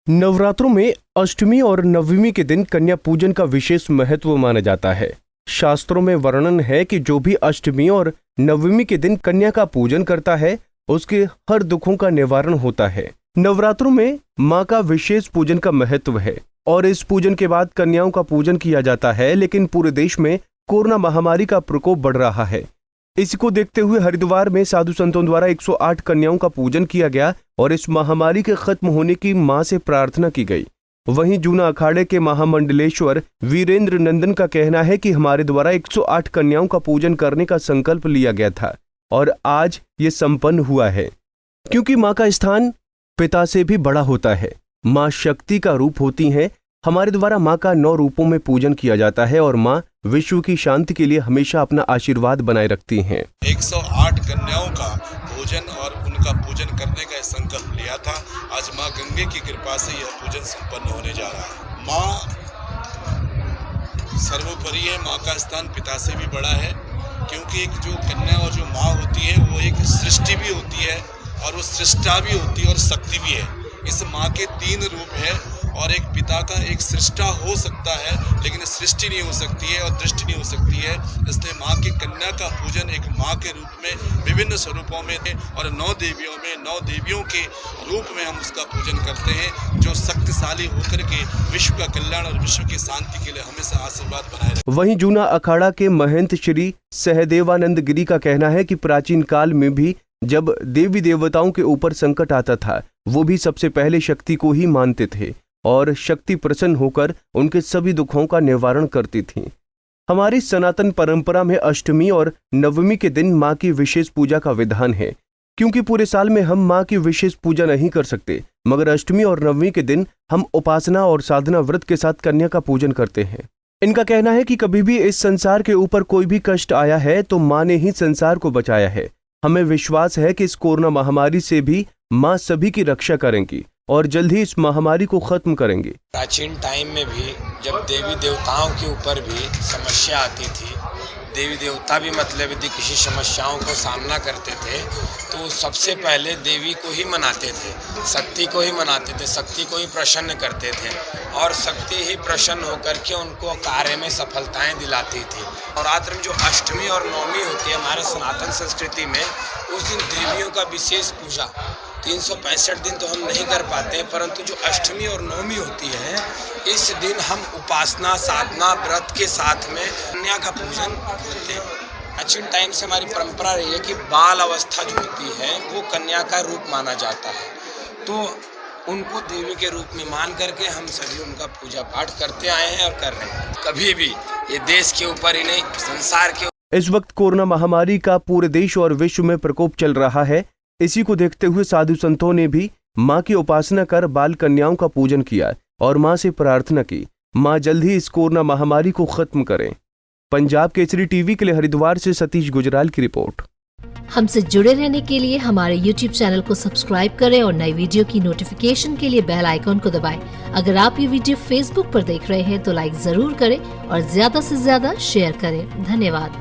नवरात्रों में अष्टमी और नवमी के दिन कन्या पूजन का विशेष महत्व माना जाता है। शास्त्रों में वर्णन है कि जो भी अष्टमी और नवमी के दिन कन्या का पूजन करता है उसके हर दुखों का निवारण होता है। नवरात्रों में मां का विशेष पूजन का महत्व है और इस पूजन के बाद कन्याओं का पूजन किया जाता है। लेकिन पूरे देश में कोरोना महामारी का प्रकोप बढ़ रहा है। इसको देखते हुए हरिद्वार में साधु संतों द्वारा 108 कन्याओं का पूजन किया गया और इस महामारी के खत्म होने की मां से प्रार्थना की गई। वहीं जूना अखाड़े के महामंडलेश्वर वीरेंद्र नंदन का कहना है कि हमारे द्वारा 108 कन्याओं का पूजन करने का संकल्प लिया गया था और आज ये संपन्न हुआ है, क्योंकि मां का स्थान पिता से भी बड़ा होता है। मां शक्ति का रूप होती हैं। हमारे द्वारा मां का 9 रूपों में पूजन किया जाता है और मां विश्व की शांति के लिए हमेशा अपना आशीर्वाद बनाए रखती हैं। 108 कन्याओं का पूजन और उनका पूजन करने का संकल्प लिया था। आज मां गंगे की कृपा से यह पूजन संपन्न होने जा रहा है। मां सर्वोपरि है। मां का स्थान पिता से भी बड़ा है, क्योंकि एक जो कन्या और जो मां होती है वो एक सृष्टि भी होती है और वो सृष्टा भी होती है और शक्ति भी है। इस मां के 3 रूप है और एक पिता का एक सृष्टा हो सकता है, लेकिन सृष्टि नहीं हो सकती है और दृष्टि नहीं हो सकती है। इसलिए मां की कन्या का पूजन एक मां के रूप में विभिन्न स्वरूपों में और 9 देवियों के रूप में हम उसका पूजन करते हैं, जो शक्तिशाली होकर के विश्व का कल्याण और विश्व की शांति के लिए हमेशा आशीर्वाद बनाए रखते। वहीं जूना अखाड़ा के महंत श्री सहदेवानंद गिरी का कहना है कि प्राचीन काल में भी जब देवी देवताओं के ऊपर संकट आता था, वो भी सबसे पहले शक्ति को ही मानते थे और शक्ति प्रसन्न होकर उनके सभी दुखों का निवारण करती थी। हमारी सनातन परंपरा में अष्टमी और नवमी के दिन मां की विशेष पूजा का विधान है, क्योंकि पूरे साल में हम मां की विशेष पूजा नहीं कर सकते, मगर अष्टमी और नवमी के दिन हम उपासना और साधना व्रत के साथ कन्या का पूजन करते हैं। इनका कहना है कि कभी भी इस संसार के ऊपर कोई भी कष्ट आया है तो मां ने ही संसार को बचाया है। हमें विश्वास है कि इस कोरोना महामारी से भी मां सभी की रक्षा करेंगी और जल्द ही इस महामारी को खत्म करेंगे। प्राचीन टाइम में भी जब देवी देवताओं के ऊपर भी समस्या आती थी, देवी देवता भी मतलब यदि किसी समस्याओं को सामना करते थे तो सबसे पहले देवी को ही मनाते थे, शक्ति को ही मनाते थे, शक्ति को ही प्रसन्न करते थे और शक्ति ही प्रसन्न होकर के उनको कार्य में सफलताएं दिलाती थी। और रात्र में जो अष्टमी और नवमी होती है हमारे सनातन संस्कृति में, उस दिन देवियों का विशेष पूजा 365 दिन तो हम नहीं कर पाते, परंतु जो अष्टमी और नवमी होती है इस दिन हम उपासना साधना व्रत के साथ में कन्या का पूजन करते हैं। प्राचीन टाइम से हमारी परंपरा रही है कि बाल अवस्था जो होती है वो कन्या का रूप माना जाता है, तो उनको देवी के रूप में मान करके हम सभी उनका पूजा पाठ करते आए हैं और कर रहे हैं। कभी भी ये देश के ऊपर ही नहीं, संसार के इस वक्त कोरोना महामारी का पूरे देश और विश्व में प्रकोप चल रहा है। इसी को देखते हुए साधु संतों ने भी मां की उपासना कर बाल कन्याओं का पूजन किया और मां से प्रार्थना की, मां जल्द ही इस कोरोना महामारी को खत्म करें। पंजाब केसरी टीवी के लिए हरिद्वार से सतीश गुजराल की रिपोर्ट। हमसे जुड़े रहने के लिए हमारे YouTube चैनल को सब्सक्राइब करें और नई वीडियो की नोटिफिकेशन के लिए बेल आइकॉन को दबाएं। अगर आप ये वीडियो Facebook पर देख रहे हैं तो लाइक जरूर करें और ज्यादा से ज्यादा शेयर करें। धन्यवाद।